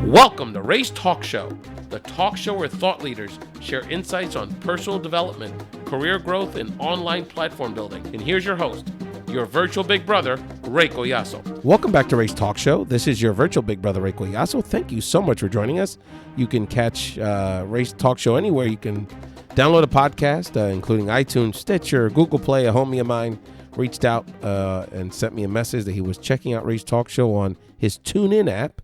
Welcome to Race Talk Show, the talk show where thought leaders share insights on personal development, career growth, and online platform building. And here's your host, your virtual big brother, Rico Suave. Welcome back to Race Talk Show. This is your virtual big brother, Rico Suave. Thank you so much for joining us. You can catch Race Talk Show anywhere. You can download a podcast, including iTunes, Stitcher, Google Play. A homie of mine reached out and sent me a message that he was checking out Race Talk Show on his TuneIn app.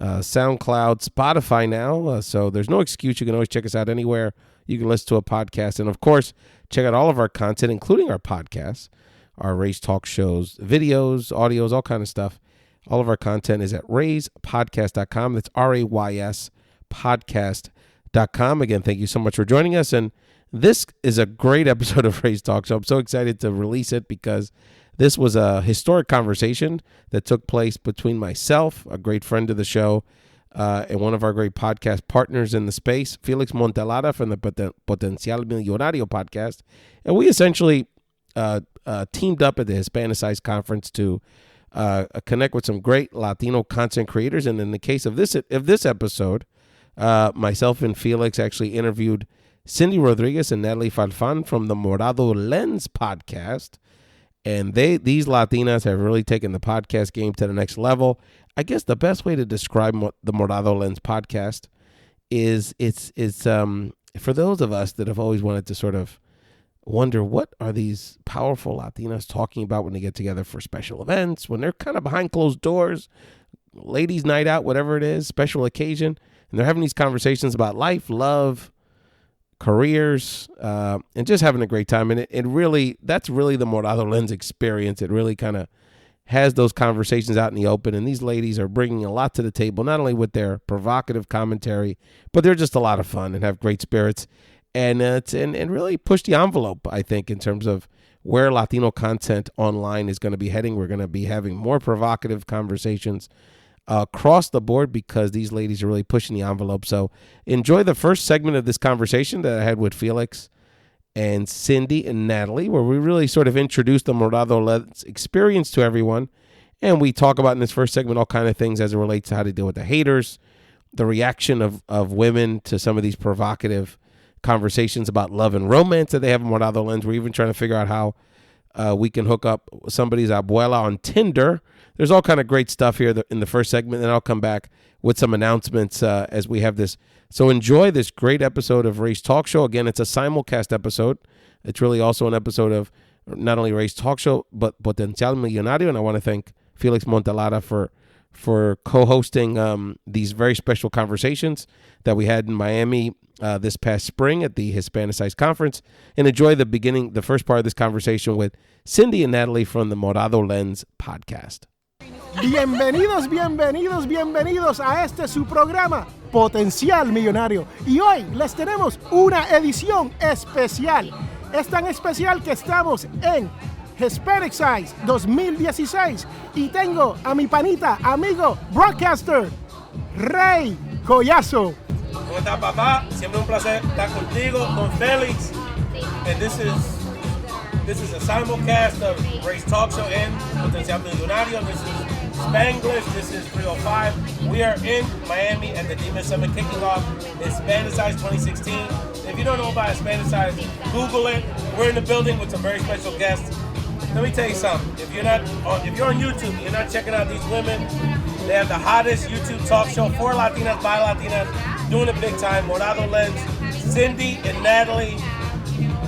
SoundCloud, Spotify now, so there's no excuse. You can always check us out anywhere. You can listen to a podcast, and of course, check out all of our content, including our podcasts, our Race Talk shows, videos, audios, all kind of stuff. All of our content is at rayspodcast.com. That's RAYS podcast.com. Again, thank you so much for joining us, and this is a great episode of Race Talk Show. I'm so excited to release it because this was a historic conversation that took place between myself, a great friend of the show, and one of our great podcast partners in the space, Felix Montelara from the Potencial Millonario podcast. And we essentially teamed up at the Hispanicize Conference to connect with some great Latino content creators. And in the case of this episode, myself and Felix actually interviewed Cindy Rodriguez and Nathalie Farfan from the Morado Lens podcast. And these Latinas have really taken the podcast game to the next level. I guess the best way to describe the Morado Lens podcast is it's for those of us that have always wanted to sort of wonder, what are these powerful Latinas talking about when they get together for special events, when they're kind of behind closed doors, ladies' night out, whatever it is, special occasion, and they're having these conversations about life, love, careers, and just having a great time. And it really, that's really the Morado Lens experience. It really kind of has those conversations out in the open, and these ladies are bringing a lot to the table, not only with their provocative commentary, but they're just a lot of fun and have great spirits, and and really push the envelope, I think, in terms of where Latino content online is going to be heading. We're going to be having more provocative conversations across the board because these ladies are really pushing the envelope. So enjoy the first segment of this conversation that I had with Felix and Cindy and Nathalie, where we really sort of introduced the Morado Lens experience to everyone. And we talk about in this first segment all kind of things as it relates to how to deal with the haters, the reaction of women to some of these provocative conversations about love and romance that they have in Morado Lens. We're even trying to figure out how we can hook up somebody's abuela on Tinder. There's all kind of great stuff here in the first segment, and I'll come back with some announcements as we have this. So enjoy this great episode of Race Talk Show. Again, it's a simulcast episode. It's really also an episode of not only Race Talk Show, but Potencial Millonario, and I want to thank Felix Montelara for co-hosting these very special conversations that we had in Miami this past spring at the Hispanicize Conference, and enjoy the first part of this conversation with Cindy and Nathalie from the Morado Lens podcast. Bienvenidos, bienvenidos, bienvenidos a este su programa Potencial Millonario. Y hoy les tenemos una edición especial. Es tan especial que estamos en Hispanicize 2016 y tengo a mi panita, amigo, broadcaster, Rey Collazo. ¿Cómo estás, papá? Siempre un placer estar contigo, con Felix. And this is a simulcast of Race Talk Show and Potencial Millonario. This is Spanglish. This is 305. We are in Miami at the Demon Summit kicking off Hispanicize 2016. If you don't know about Hispanicize, Google it. We're in the building with some very special guests. Let me tell you something. If you're on YouTube, you're not checking out these women. They have the hottest YouTube talk show for Latinas, by Latinas, doing it big time. Morado Lens, Cindy and Nathalie.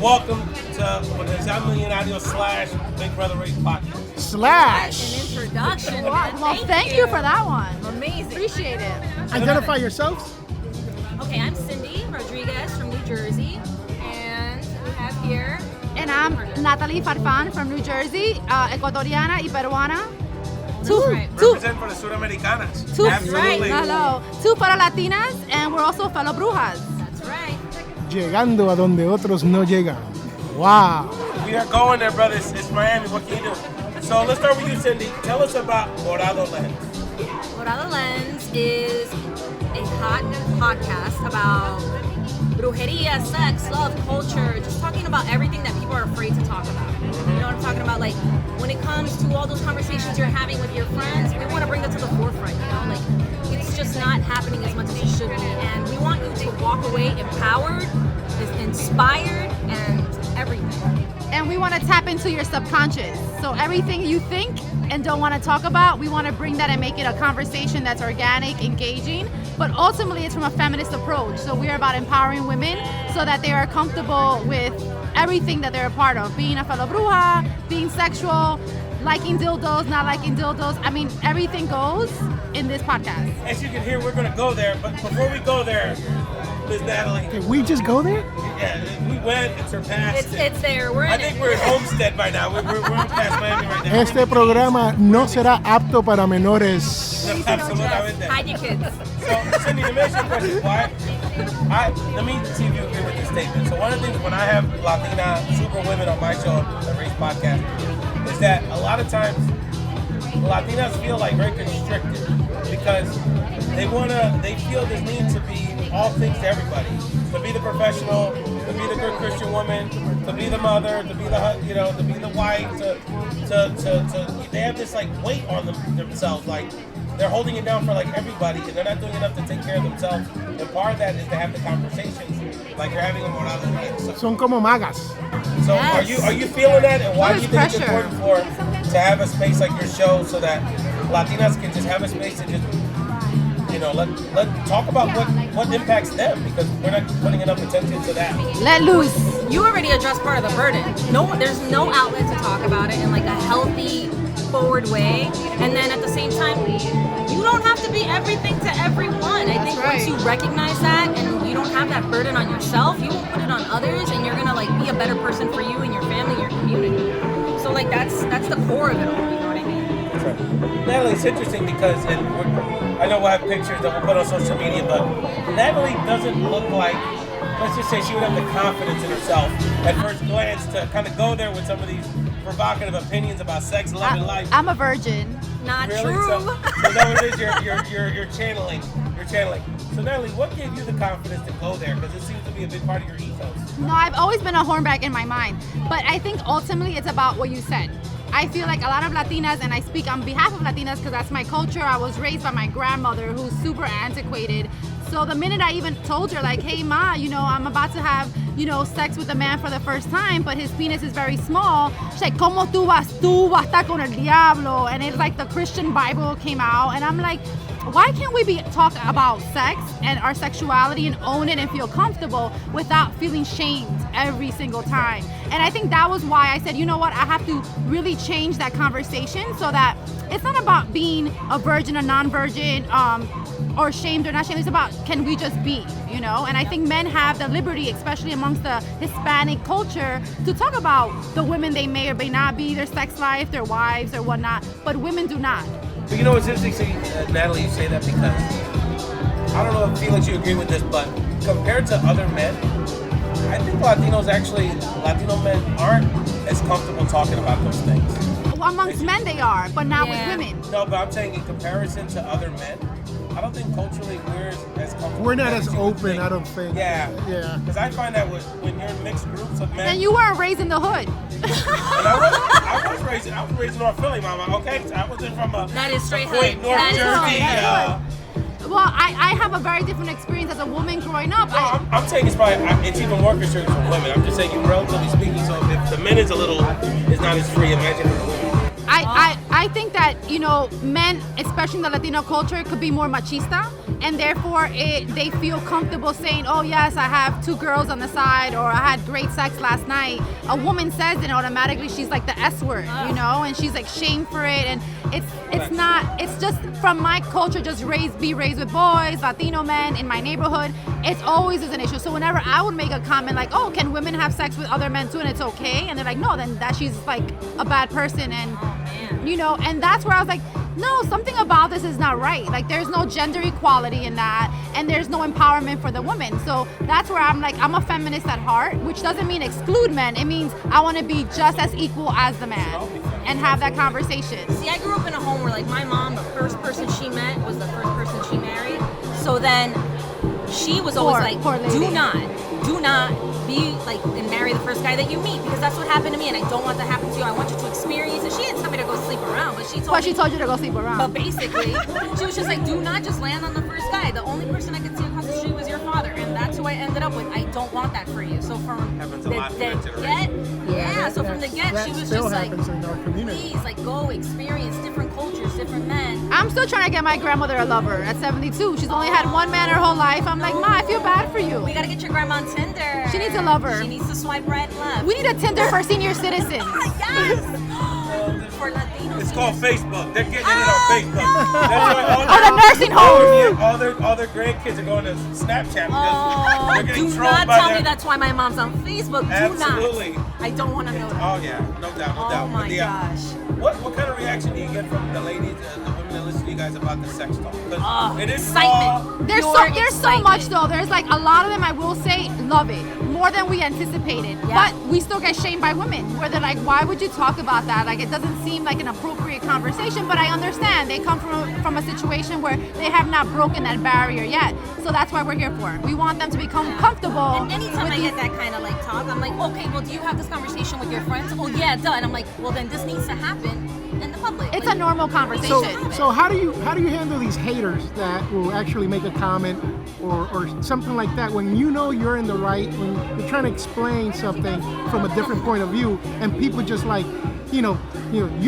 Welcome to Potencial Millonario / Big Brother Race Podcast. / An introduction. Well, thank you for that one. Amazing. Appreciate it. Identify yourselves. Okay, I'm Cindy Rodriguez from New Jersey, and we have here. And I'm Nathalie Farfan from New Jersey, Ecuatoriana y Peruana. Represent for the Sudamericanas. Absolutely. Hello. Two fellow Latinas, and we're also fellow Brujas. That's right. Llegando a donde otros no llegan. Wow. We are going there, brothers. It's Miami. What can you do? So let's start with you, Cindy. Tell us about Morado Lens. Morado Lens is a hot podcast about brujeria, sex, love, culture, just talking about everything that people are afraid to talk about. You know what I'm talking about? Like, when it comes to all those conversations you're having with your friends, we want to bring that to the forefront, you know? Like, it's just not happening as much as it should be. And we want you to walk away empowered, inspired, and everything. And we want to tap into your subconscious. So everything you think and don't want to talk about, we want to bring that and make it a conversation that's organic, engaging, but ultimately it's from a feminist approach. So we're about empowering women so that they are comfortable with everything that they're a part of, being a fellow bruja, being sexual, liking dildos, not liking dildos. I mean, everything goes in this podcast. As you can hear, we're going to go there, but before we go there, Ms. Nathalie. Did we just go there? Yeah, we went and surpassed it. It's there. We're in I think we're in Homestead by now. We're past Miami right now. Este programa no será apto para menores. Absolutamente. Hide your kids. So, Cindy, to answer your question, why? Let me see if you agree with this statement. So one of the things when I have Latina super women on my show, the Race Podcast, is that a lot of times Latinas feel like very constricted because they feel this need to be all things to everybody, to be the professional, to be the good Christian woman, to be the mother, to be the to be the wife, to they have this like weight on themselves, like they're holding it down for like everybody, and they're not doing enough to take care of themselves. And part of that is to have the conversations like you're having a Morado Lens. Son como magas. So Yes. are you feeling that, and why do you think Pressure. it's important to have a space like your show so that Latinas can just have a space to just let talk about what impacts them, because we're not putting enough attention to that. Let loose. You already addressed part of the burden. There's no outlet to talk about it in like a healthy, forward way. And then at the same time, you don't have to be everything to everyone. I think once you recognize that and you don't have that burden on yourself, you won't put it on others, and you're gonna like be a better person for you and your family, your community. So like that's the core of it all. You know what I mean? Nathalie, it's interesting because I know we'll have pictures that we'll put on social media, but Nathalie doesn't look like, let's just say she would have the confidence in herself at first glance to kind of go there with some of these provocative opinions about sex, love, and life. I'm a virgin. Not Really? true. So that what it is, you're channeling. You're channeling. So Nathalie, what gave you the confidence to go there? Because it seems to be a big part of your ethos. No, I've always been a hornback in my mind, but I think ultimately it's about what you said. I feel like a lot of Latinas, and I speak on behalf of Latinas because that's my culture. I was raised by my grandmother who's super antiquated. So the minute I even told her, like, hey, Ma, I'm about to have, sex with a man for the first time, but his penis is very small. She's like, ¿Cómo tú vas a estar con el diablo? And it's like the Christian Bible came out. And I'm like, why can't we talk about sex and our sexuality and own it and feel comfortable without feeling shamed every single time? And I think that was why I said, you know what, I have to really change that conversation so that it's not about being a virgin or non-virgin, or shamed or not shamed. It's about, can we just be, And I think men have the liberty, especially amongst the Hispanic culture, to talk about the women they may or may not be, their sex life, their wives or whatnot, but women do not. But it's interesting, Nathalie, you say that because I don't know if Felix, you agree with this, but compared to other men, I think Latino men aren't as comfortable talking about those things. Well, amongst men they are, but not with women. No, but I'm saying in comparison to other men, I don't think culturally we're as comfortable. We're not as you would open, think. I don't think. Yeah. Yeah. Because I find that when you're in mixed groups of men. And you weren't raised in the hood. And I was raised in North Philly, Mama. Okay, I wasn't from a That is straight North hood. That is Jersey. straight Well, I have a very different experience as a woman growing up. I'm saying it's even more constricted for women. I'm just saying, relatively speaking. So if the men is not as free, imagine for the women. I think that, men, especially in the Latino culture, could be more machista, and therefore they feel comfortable saying, oh yes, I have 2 girls on the side, or I had great sex last night. A woman says it, automatically she's like the S word, and she's like shamed for it, and it's just from my culture, just be raised with boys, Latino men in my neighborhood, it's always is an issue. So whenever I would make a comment like, oh, can women have sex with other men too, and it's okay, and they're like, no, then that she's like a bad person, and and that's where I was like, no, something about this is not right. Like, there's no gender equality in that, and there's no empowerment for the women. So that's where I'm like, I'm a feminist at heart, which doesn't mean exclude men. It means I want to be just as equal as the man and have that conversation. See, I grew up in a home where, like, my mom, the first person she met was the first person she married. So then she was always like, do not do not be like and marry the first guy that you meet, because that's what happened to me, and I don't want that to happen to you. I want you to experience it. She didn't tell me to go sleep around, but she told you to go sleep around. But basically, she was just like, do not just land on the first guy. The only person I could see across the street was your father, and that's who I ended up with. I don't want that for you. So from the get, so from the get, she was just like, please, like, go experience different cultures, different men. I'm still trying to get my grandmother a lover at 72. She's only had one man her whole life. I'm like, Ma, I feel bad for you. We gotta get your grandma on Tinder. She needs a lover. She needs to swipe right and left. We need a Tinder for senior citizens. Yes! For Latinos. It's called Facebook. They're getting it on Facebook. No. That's why Or the nursing home. all their grandkids are going to Snapchat because they're getting Do trolled not by tell their... me that's why my mom's on Facebook. Absolutely. Do not. I don't want to know that. Oh yeah, no doubt. Oh my gosh. What kind of reaction do you get from the ladies, the women that listen to you guys about the sex talk? 'Cause it is excitement. There's so much though. There's like a lot of them, I will say, love it more than we anticipated. Yeah. But we still get shamed by women where they're like, why would you talk about that? Like, it doesn't seem like an appropriate conversation. But I understand they come from a situation where they have not broken that barrier yet. So that's why we're here for. We want them to become comfortable. And anytime I get that kind of like talk, I'm like, okay, well, do you have this conversation with your friends? Oh yeah, duh. And I'm like, well, then this needs to happen in the public. It's like, a normal conversation. So how do you handle these haters that will actually make a comment or something like that when you know you're in the right, when you're trying to explain something from a different point of view, and people just like, you're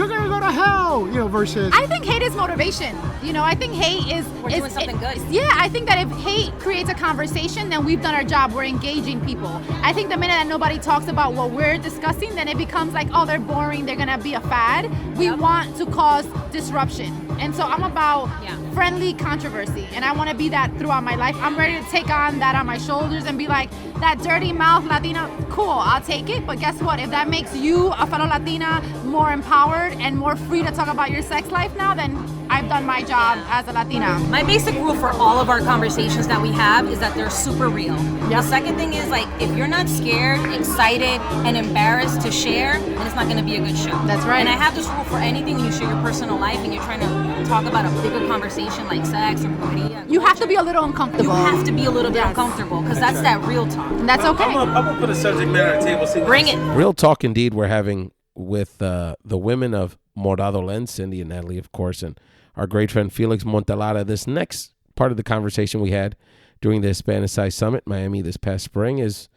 gonna go to hell, versus. I think hate is motivation. I think hate is doing something good. Yeah, I think that if hate creates a conversation, then we've done our job. We're engaging people. I think the minute that nobody talks about what we're discussing, then it becomes like, oh, they're boring. They're gonna be a fad. We want to cause disruption, and so I'm about friendly controversy, and I want to be that throughout my life. I'm ready to take on that on my shoulders and be like, that dirty mouth Latina, cool, I'll take it. But guess what? If that makes you, a fellow Latina, more empowered and more free to talk about your sex life now, then I've done my job as a Latina. My basic rule for all of our conversations that we have is that they're super real. The second thing is, like, if you're not scared, excited, and embarrassed to share, then it's not going to be a good show. That's right. And I have this rule for anything when you share your personal life and you're trying to talk about a bigger conversation like sex or brujeria. You have to be a little uncomfortable. You have to be a little bit uncomfortable, because that's that real talk. And that's okay. I'm gonna put a subject matter on the table. See, Bring it. Real talk indeed we're having with the women of Morado Lens, Cindy and Nathalie, of course, and our great friend Felix Montelara. This next part of the conversation we had during the Hispanicize Summit in Miami this past spring is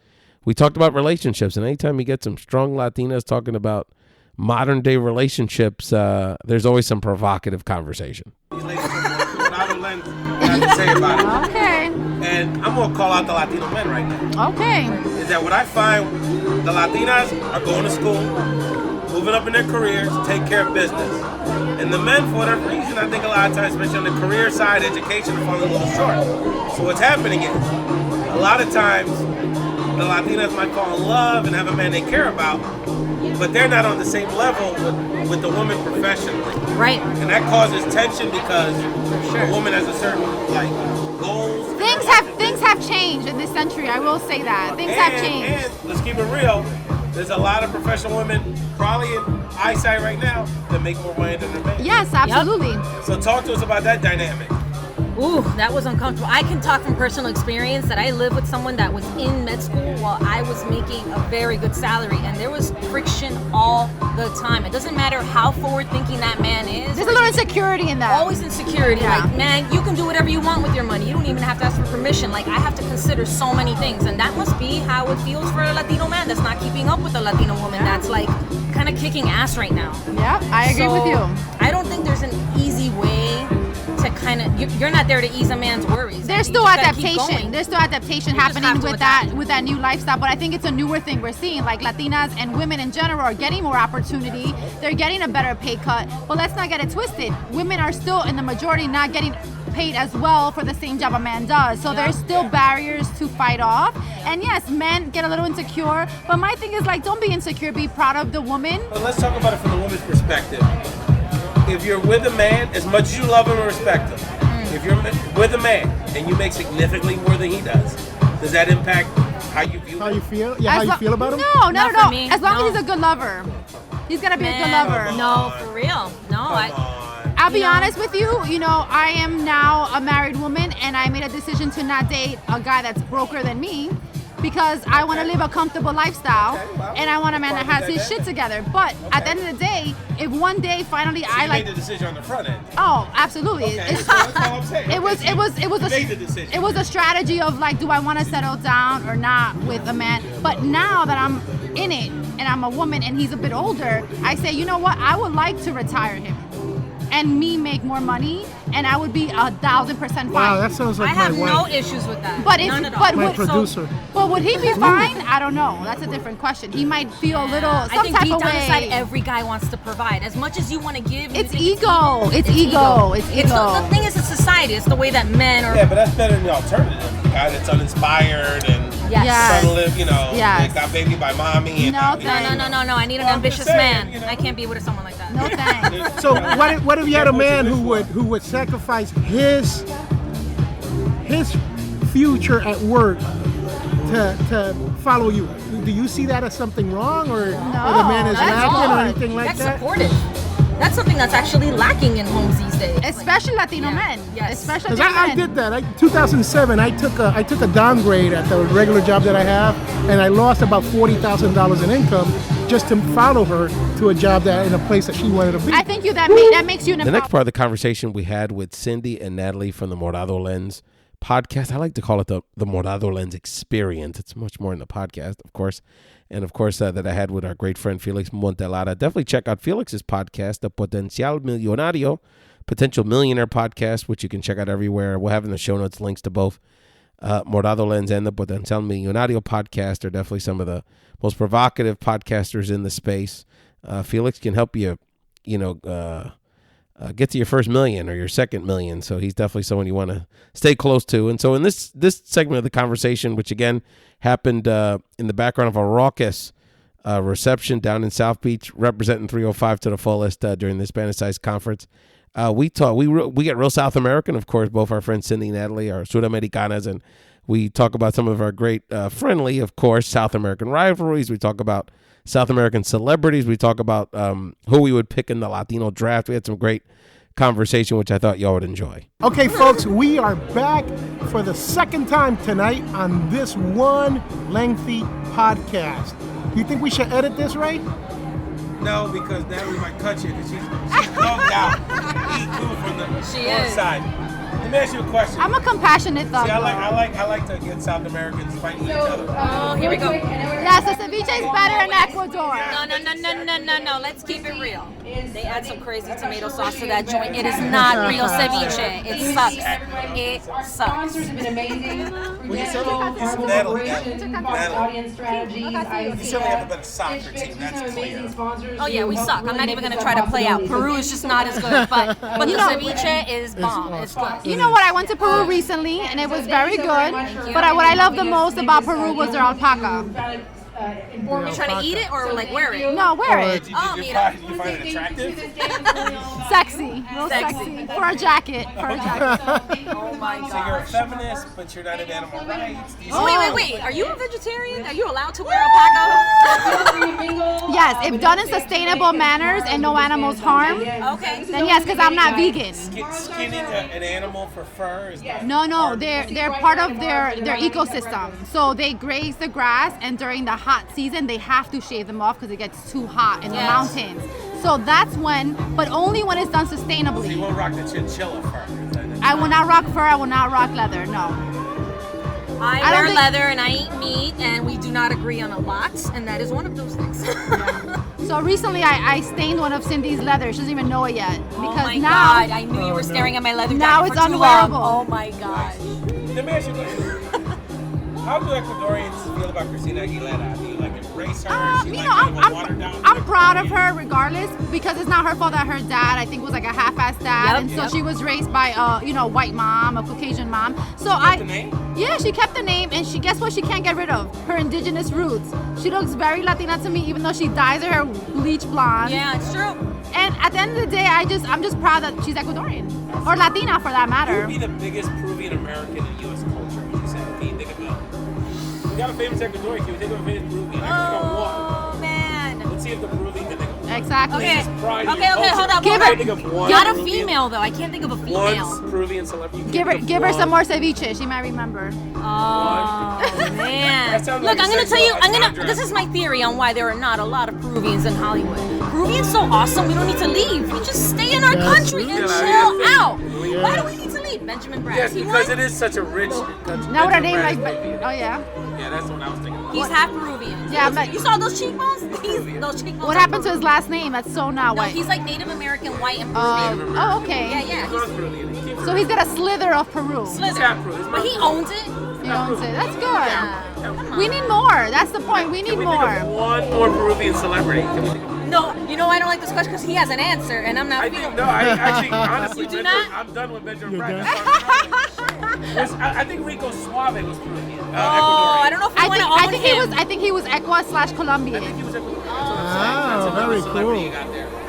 we talked about relationships. And anytime you get some strong Latinas talking about modern day relationships, there's always some provocative conversation. these ladies from Morado Lens got to say about it. Okay. And I'm gonna call out the Latino men right now. Okay. Is that what I find? The Latinas are going to school, moving up in their careers, take care of business. And the men, for whatever reason, I think a lot of times, especially on the career side, education, are falling a little short. So what's happening is, a lot of times, the Latinas might fall in love and have a man they care about, but they're not on the same level with the woman professionally. Right. And that causes tension because the woman has a certain, goals. Things have changed in this century. I will say that. Things have changed. And let's keep it real. There's a lot of professional women, probably in eyesight right now, that make more money than their men. Yes, absolutely. So talk to us about that dynamic. Ooh, that was uncomfortable. I can talk from personal experience that I lived with someone that was in med school while I was making a very good salary, and there was friction all the time. It doesn't matter how forward-thinking that man is. There's a little insecurity in that. Always insecurity. Yeah. Like, man, you can do whatever you want with your money. You don't even have to ask for permission. Like, I have to consider so many things, and that must be how it feels for a Latino man that's not keeping up with a Latino woman that's like kind of kicking ass right now. Yeah, I agree with you. I don't think there's an easy way to kind of, you're not there to ease a man's worries. There's still adaptation. There's still adaptation happening with that new lifestyle. But I think it's a newer thing we're seeing. Like, Latinas and women in general are getting more opportunity. They're getting a better pay cut. But let's not get it twisted. Women are still in the majority not getting paid as well for the same job a man does. So there's still barriers to fight off. And yes, men get a little insecure. But my thing is, like, don't be insecure. Be proud of the woman. But let's talk about it from the woman's perspective. If you're with a man, as much as you love him and respect him, if you're with a man and you make significantly more than he does that impact how you view him? How you feel? Yeah, how you feel about him? No, not at for all. me, As long no. as he's a good lover. He's got to be a good lover. No, for real. No, I'll be honest with you, I am now a married woman, and I made a decision to not date a guy that's broker than me. because I want to live a comfortable lifestyle, and I want a man that has his shit together. But at the end of the day, if one day finally So I you like, made the decision on the front end. oh, absolutely. Okay, so that's all I'm saying. It was You made the a decision. it was a strategy of like, do I want to settle down or not with a man? But now that I'm in it and I'm a woman and he's a bit older, I say, you know what? I would like to retire him and me make more money, and I would be 1,000% fine. Wow, that sounds like I have my no wife. issues with that. But if, None at all. but My would, producer. but would he be fine? I don't know. That's a different question. He might feel a little I some think type deep of down inside, way. every guy wants to provide. As much as you want to give, you It's think ego. It's ego. It's It's ego. the thing is, it's society. It's the way that men are. Yeah, but that's better than the alternative. The guy that's uninspired and Yes. trying to live, Yes. got baby by mommy. And No, not, No. I need an Well, I'm ambitious just saying, man. I can't be with someone like that. No thanks. So what if you had a man who would sacrifice his future at work to follow you? Do you see that as something wrong, or the man is that's lacking or good. anything like That's that? supportive. That's something that's actually lacking in homes these days. Especially Latino men. Yes. Especially Because Latino I men. did that. 2007, I took a downgrade at the regular job that I have, and I lost about $40,000 in income just to follow her to a job that in a place that she wanted to be. I think that makes you an The next part of the conversation we had with Cindy and Nathalie from the Morado Lens podcast. I like to call it the Morado Lens experience. It's much more in the podcast, of course. And, of course, that I had with our great friend Felix Montelara. Definitely check out Felix's podcast, the Potencial Millonario, Potential Millionaire podcast, which you can check out everywhere. We'll have in the show notes links to both Morado Lens and the Potencial Millonario podcast. They're definitely some of the most provocative podcasters in the space. Felix can help you, get to your first million or your second million. So he's definitely someone you want to stay close to. And so in this segment of the conversation, which again happened in the background of a raucous reception down in South Beach, representing 305 to the fullest during the Hispanicize Conference, we get real South American. Of course, both our friends Cindy and Nathalie are Sudamericanas, and we talk about some of our great friendly, of course, South American rivalries. We talk about South American celebrities. We talk about who we would pick in the Latino draft. We had some great conversation, which I thought y'all would enjoy. Okay, folks, we are back for the second time tonight on this one lengthy podcast. You think we should edit this, right? No, because Natalie might cut you because she's thugged out. Eat too from the She north is. side. Let me ask you a question. I'm a compassionate thug. See, I like to get South Americans fighting each other. Oh, here we go. Yes, the ceviche is better in Ecuador. No. Let's keep it real. They add some crazy tomato sauce to that joint. It is not real ceviche. It sucks. It sucks. Sponsors have been amazing. You said Natalie. Audience strategies. You certainly have a better soccer team, that's clear. Oh yeah, we suck. I'm not even gonna try to play out. Peru is just not as good, but the ceviche is bomb. It's good. You know what? I went to Peru recently, and it was very good. But what I loved the most about Peru was their alpaca. You're trying to eat it or like wear it? No, wear it. Did you find it attractive? Sexy. Real sexy. For a jacket. Oh my So you're a gosh. feminist, but you're not an animal rights. Oh wait. Are you a vegetarian? Are you allowed to wear alpaca? Yes, if done in sustainable manners and no animals harm, Okay. then yes, because I'm not vegan. Skinning an animal for fur is not. No, they're part of their ecosystem. So they graze the grass, and during the hot season, they have to shave them off because it gets too hot in the mountains. So that's when, but only when it's done So you sustainably. won't rock the chinchilla fur. I will not rock fur. I will not rock leather. No. I don't wear think- leather and I eat meat, and we do not agree on a lot, and that is one of those things. So recently, I stained one of Cindy's leather. She doesn't even know it yet because Oh my now god! I knew you were staring at my leather Now jacket it's for too long. unwearable. Oh my gosh! Let me ask you a question. How do Ecuadorians feel about Christina Aguilera? Do you like embrace her? Is she like kind of a watered down? I'm proud of her regardless because it's not her fault that her dad, I think, was like a half-assed dad, and so she was raised by a white mom, a Caucasian mom. So kept the name? Yeah, she kept the name, and guess what? She can't get rid of her indigenous roots. She looks very Latina to me, even though she dyes her hair bleach blonde. Yeah, it's true. And at the end of the day, I'm just proud that she's Ecuadorian or Latina for that Who matter. would be the biggest Peruvian American in U.S. culture? Would you say? Can you think of it? We got a famous Ecuadorian. Can we think of a famous Peruvian? I can think of one. Oh man! Let's see if the Peruvian can think of one. Exactly. Okay. Pride Okay, in hold up. Give hold her- up. Think of one Not a Peruvian- female though. I can't think of a female. One Peruvian celebrity. Give her some more ceviche. She might remember. Oh man! That sounds Look, like I'm a gonna tell you. sexual contract. This is my theory on why there are not a lot of Peruvians in Hollywood. Peruvians so awesome. We don't need to leave. We just stay in our country and chill out. Why do we need to leave? Benjamin Bratt. Yes, He because won. it is such a rich country. Now what her Benjamin name Bratt like? is Peruvian. Oh yeah. Yeah, that's what I was thinking. He's half Peruvian. Yeah, but- you saw those cheekbones? Those cheekbones. What are happened to his Peruvian. last name? That's so not No, white. he's like Native American, white, and Peruvian. Oh, okay. Yeah. He was He's Peruvian. He came from So he's got a slither of Peru. slither, half Peruvian. but he owns it. He owns it. That's good. Come on. We need more. That's the point. We need Can we think of more. one more Peruvian celebrity? Can we think of No, you know I don't like this question because he has an answer, and I'm not I feeling. think no. I actually, honestly, You do Benjamin- not? I'm done with Benjamin You're Bratt. done? I think Rico Suave was Peruvian. Oh, I don't know if you want to own him. I think he was Equa/Colombian. I think he was. Oh, very cool.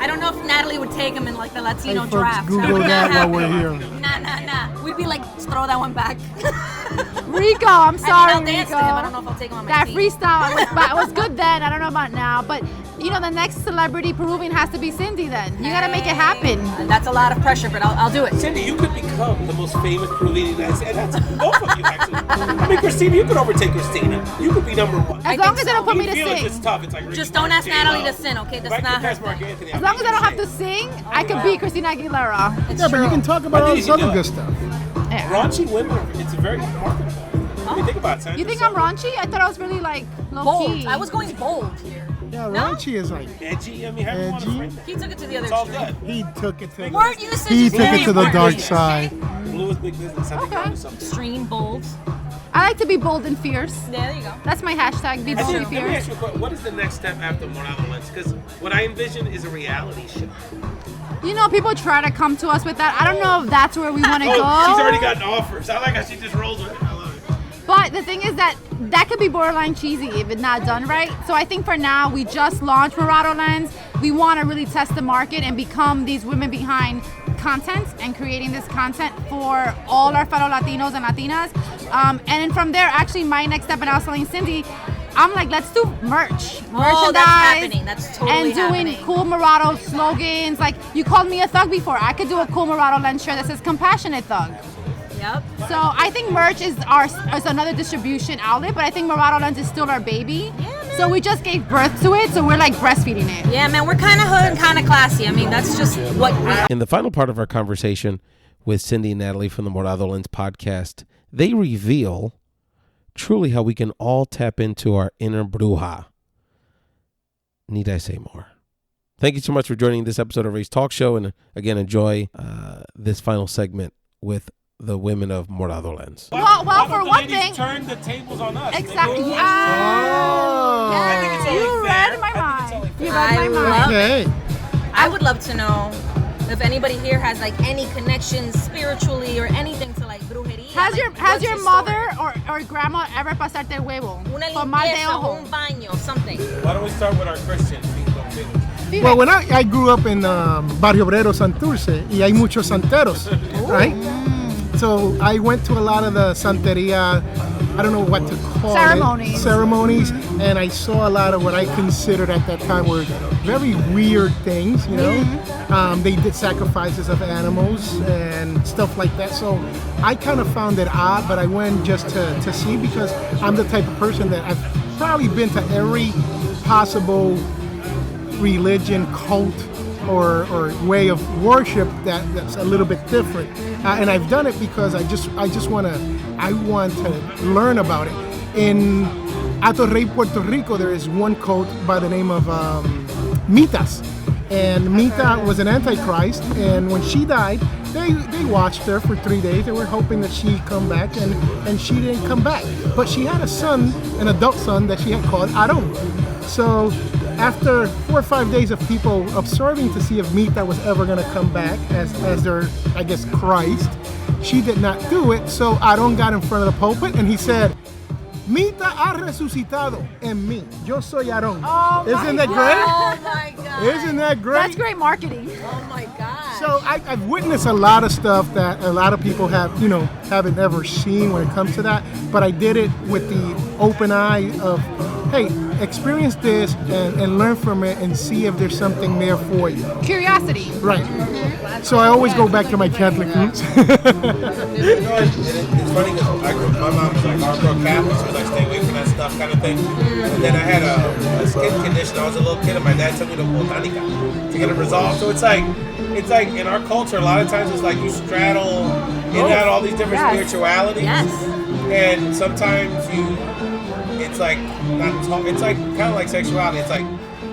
I don't know if Nathalie would take him in like the Latino Hey, folks, draft. Google That would not that while happen. we're here. Nah. We'd be like, just throw that one back. Rico, I'm sorry, I'll dance Rico. to him. I don't know if I'll take him on my That team. freestyle was good then. I don't know about now, but you know the next celebrity Peruvian has to be Cindy. Then you gotta make it happen. That's a lot of pressure, but I'll do it. Cindy, you could become the most famous Peruvian in the United States. And that's both of you, actually. I mean, Christina, you could overtake Christina. You could be number one. As long as they don't put me to Felix sing. is tough. It's like Just don't ask Nathalie to sing, okay? If That's I not can her pass Mark thing. Anthony, As long as I don't have to sing, I could be Christina Aguilera. It's Yeah, but you true. can talk about I all think this you other can do good it. stuff. Yeah. Raunchy women, it's very marketable. I mean, think about it. Sandra You think I'm Summer. raunchy? I thought I was really like low Bold. key. I was going bold here. Yeah, No? Raunchy is like, Edgy, I mean, have you want a Edgy? friend? He took it to the other It's all extreme. good. he took it to Word usage he is took very it to the important. dark side. Blue is big business. I think Okay. I'll do something. Extreme, bold. I like to be bold and fierce. Yeah, there you go. That's my hashtag. Be I bold think, and let me fierce. ask you a question. What is the next step after Morado Lens? Because what I envision is a reality show. You know, people try to come to us with that. I don't know if that's where we want to Oh, go. she's already gotten offers. I like how she just rolls with it. I love it. But the thing is that could be borderline cheesy if it's not done right. So I think for now, we just launched Morado Lens. We want to really test the market and become these women behind content and creating this content for all our fellow Latinos and Latinas. And then from there, actually, my next step, and I was telling Cindy, I'm like, let's do merch. Oh, that's happening. That's totally and doing happening. cool Morado slogans. Like, you called me a thug before. I could do a cool Morado Lens shirt that says compassionate thug. Yep. So I think merch is another distribution outlet, but I think Morado Lens is still our baby. So we just gave birth to it, so we're like breastfeeding it. Yeah, man, we're kind of hood and kind of classy. I mean, that's just what we In the final part of our conversation with Cindy and Nathalie from the Morado Lens podcast, they reveal truly how we can all tap into our inner Bruja. Need I say more? Thank you so much for joining this episode of Race Talk Show, and again, enjoy this final segment with the women of Morado Lens. Well, Why for don't the one ladies thing, turn the tables on us. exactly. They go, I think it's only You fair. read my I think mind. it's You only read my I mind. love Okay. I would love to know if anybody here has like any connections spiritually or anything to like brujeria. Has Like, your what's mother or grandma ever pasarte el huevo? Una Por mal de limpieza, ojo. un baño, something. Why don't we start with our Christian people? Well, when I grew up in Barrio Obrero, Santurce, y hay muchos santeros, right? So I went to a lot of the santeria, I don't know what to call Ceremonies. it. Ceremonies. And I saw a lot of what I considered at that time were very weird things, you know. They did sacrifices of animals and stuff like that. So I kind of found it odd, but I went just to see because I'm the type of person that I've probably been to every possible religion, cult, or way of worship that's a little bit different, and I've done it because I want to learn about it. In Atorrey, Puerto Rico, there is one cult by the name of Mitas, and Mita was an antichrist, and when she died, they watched her for 3 days. They were hoping that she'd come back, and she didn't come back. But she had a son, an adult son, that she had called Aron. So after 4 or 5 days of people observing to see if Mita was ever going to come back as their, I guess, Christ, she did not do it. So Aron got in front of the pulpit and he said, Mita ha resucitado en mí. Yo soy Aron. Oh Isn't my that God. great? Oh my god. Isn't that great? That's great marketing. Oh my god. So I've witnessed a lot of stuff that a lot of people haven't ever seen when it comes to that. But I did it with the open eye of hey, experience this and learn from it and see if there's something there for you. Curiosity. Right. So I always go back to my Catholic roots. It's funny because my mom was like hardcore Catholic, so like stay away from that stuff kind of thing. And then I had a skin condition. I was a little kid, and my dad took me to Botanica to get it resolved. So it's like in our culture, a lot of times it's like you straddle in and out all these different spiritualities. Yes. And sometimes it's like not talk. It's like kind of like sexuality. It's like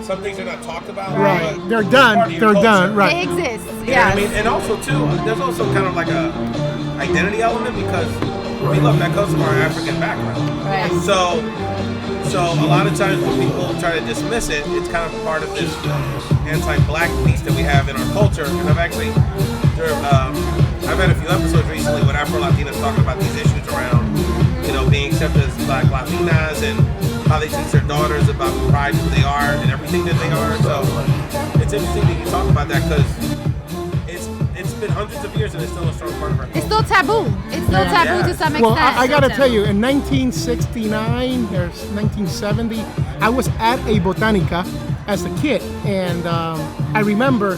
some things are not talked about. Right. But They're it's done. part of your They're culture. done. Right. It exists. Yeah, Yes. I mean, and also too, there's also kind of like a identity element because we love that comes from our African background. Right. So a lot of times when people try to dismiss it, it's kind of part of this anti-black piece that we have in our culture. And I've actually, I've had a few episodes recently with Afro-Latinas talking about these issues around, being accepted as Black Latinas and how they teach their daughters about pride, who they are, and everything that they are. So it's interesting that you talk about that because it's been hundreds of years and it's still a strong part of our culture. It's still taboo. It's still taboo to some extent. Well, I got to tell you, in 1969 or 1970, I was at a Botanica as a kid, and I remember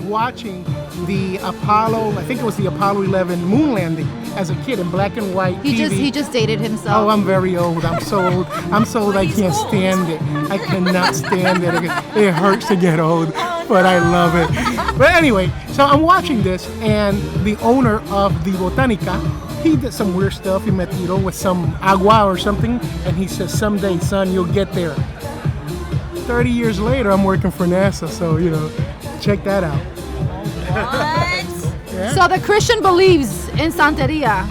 watching the Apollo, I think it was the Apollo 11 moon landing as a kid in black and white TV. He just dated himself. Oh, I'm very old. I'm so old. I'm so old I can't stand it. I cannot stand it. It hurts to get old, but I love it. But anyway, so I'm watching this, and the owner of the Botanica, he did some weird stuff. He met with some agua or something, and he says, "Someday, son, you'll get there." 30 years later, I'm working for NASA, so check that out. What? Yeah. So the Christian believes in Santeria.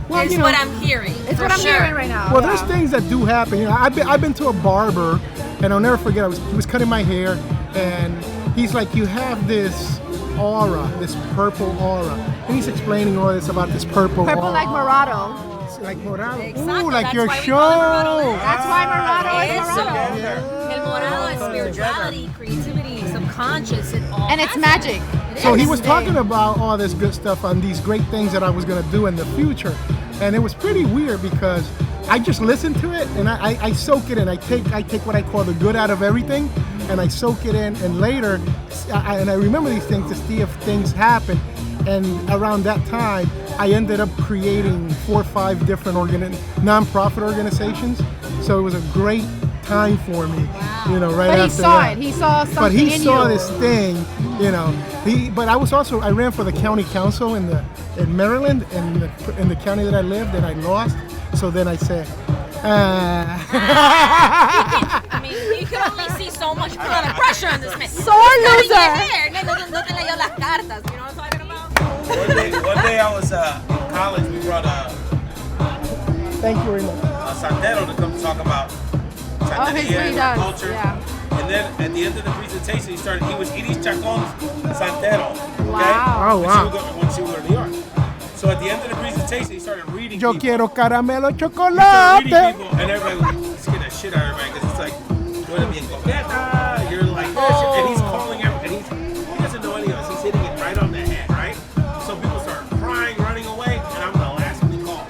Well, It's what I'm hearing. It's for what I'm sure. hearing right now. Well, yeah. there's things that do happen. I've been to a barber, and I'll never forget. He was cutting my hair, and he's like, "You have this aura, this purple aura," and he's explaining all this about this purple Purple aura. like Morado. Like Morado. Exactly. Ooh, like That's your why we show. call it Morado Lens. That's why Morado is Eso. Morado. El Morado is spirituality, creativity, subconscious, it all And it's has magic. It So he is. was talking about all this good stuff on these great things that I was going to do in the future. And it was pretty weird because I just listened to it and I soak it in. I take what I call the good out of everything and I soak it in. And later, I remember these things to see if things happen. And around that time, I ended up creating 4 or 5 different non-profit organizations. So it was a great time for me, right But after he saw that. it. He saw something But he in saw you. this thing, But I ran for the county council in Maryland, in the county that I lived, and I lost. So then I said, I mean, you can only see so much kind of pressure on this man. Sore loser. No te leyó las cartas, you know what I'm talking about? One day I was in college. We brought thank you very much. a Santero to come talk about his Santeria and our freedom, culture. yeah. And then at the end of the presentation, he was eating chacons Santero. Okay? Wow. Oh, wow. When she was in New York. So at the end of the presentation, he started reading Yo people. quiero caramelo He started chocolate. reading people, and everybody was scared the shit out of everybody because it's like, tú eres bien coqueta, you're like this, and he's calling everybody, and he doesn't know any of us. He's hitting it right on the head, right? So people start crying, running away, and I'm the last one he calls.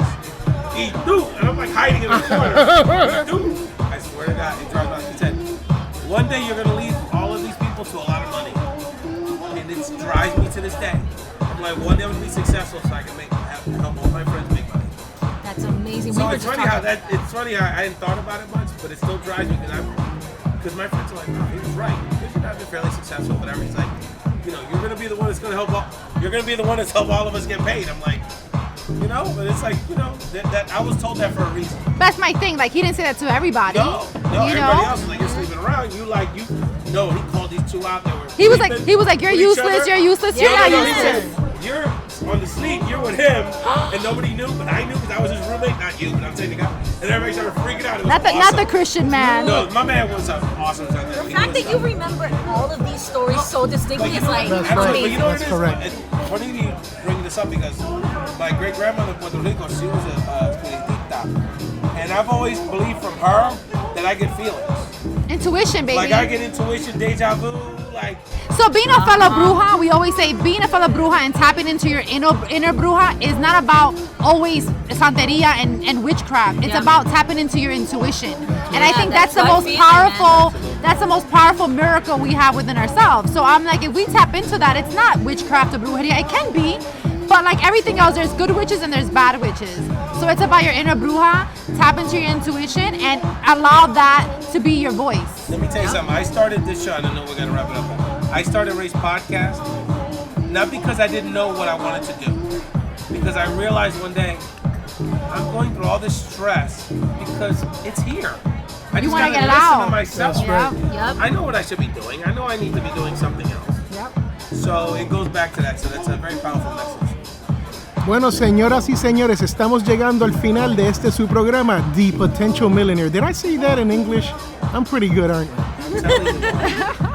He do, and I'm like hiding in the corner. He do. I swear to God, he talks about. He said, one day you're gonna lead all of these people to a lot of money, and it drives me to this day. I'm like, one day I'm gonna be successful, so I can help all my friends make money. That's amazing. So We were it's just funny how talking. it's funny how I hadn't thought about it much, but it still drives me because my friends are like, no, he was right. Because you're not been fairly successful, whatever. He's like, you're gonna be the one that's gonna help you're gonna be the one that's help all of us get paid. I'm like, but it's like, that I was told that for a reason. That's my thing. Like, he didn't say that to everybody. No, everybody know? else is like, you're sleeping around. No, he called these 2 out there. He was like, you're useless, you're useless, you're not He useless. said, you're on the sleep, you're with him, and nobody knew, but I knew because I was his roommate, not you, but I'm saying the guy. And everybody started freaking out. It was Not awesome. the Christian man. No, my man was awesome. The fact that you remember all of these stories so distinctly is like That's Absolutely. right. But you know what That's it is? correct. It's funny you bring this up because my great grandmother in Puerto Rico, she was a spiritista, and I've always believed from her that I get feelings. Intuition, baby. Like I get intuition, deja vu, like. So So being a fellow bruja, we always say being a fellow bruja and tapping into your inner bruja is not about always santeria and witchcraft. It's about tapping into your intuition. And I think that's the most powerful. That's the most powerful miracle we have within ourselves. So I'm like, if we tap into that, it's not witchcraft or brujeria. It can be, but like everything else, there's good witches and there's bad witches. So it's about your inner bruja, tap into your intuition, and allow that to be your voice. Let me tell you something. I started this show, and I know we're gonna wrap it up. I started Race Podcast not because I didn't know what I wanted to do, because I realized one day I'm going through all this stress because it's here. I just gotta get it listen out. to myself. That's right. Yep. I know what I should be doing. I know I need to be doing something else. Yep. So it goes back to that. So that's a very powerful message. Bueno, señoras y señores, estamos llegando al final de este su programa, The Potential Millionaire. Did I say that in English? I'm pretty good, aren't I? I'm telling you.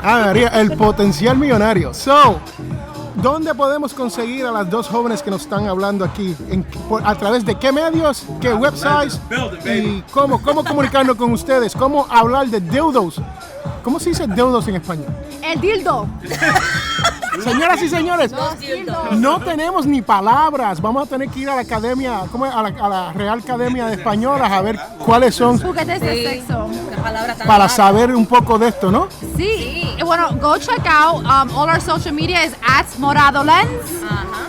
María, el potencial millonario. So, ¿dónde podemos conseguir a las dos jóvenes que nos están hablando aquí? ¿A través de qué medios? ¿Qué websites? ¿Y cómo comunicarnos con ustedes? ¿Cómo hablar de dildos? ¿Cómo se dice dildos en español? El dildo. Señoras y señores, no tenemos ni palabras. Vamos a tener que ir a la academia, a la Real Academia de Españolas a ver cuáles son Juguetes de sexo. para saber un poco de esto, ¿no? Sí. Bueno, go check out all our social media is at Morado Lens.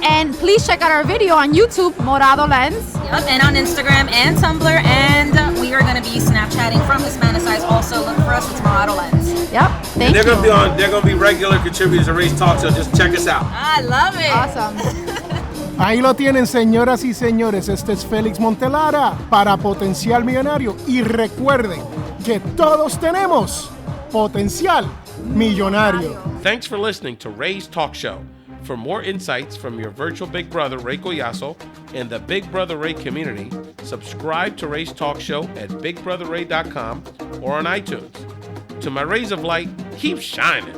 And please check out our video on YouTube, Morado Lens. Yep, and on Instagram and Tumblr, and we are going to be Snapchatting from Hispanicize. Also, look for us. It's Morado Lens. Yep. Thank They're you. gonna be on. They're gonna be regular contributors to Race Talk. So just check us out. I love it. Awesome. Ahí lo tienen, señoras y señores. Este es Felix Montelara para Potencial Millonario. Y recuerden que todos tenemos potencial millonario. Thanks for listening to Ray's Talk Show. For more insights from your virtual Big Brother, Rico Yasso, and the Big Brother Ray community, subscribe to Ray's Talk Show at BigBrotherRay.com or on iTunes. To my rays of light, keep shining.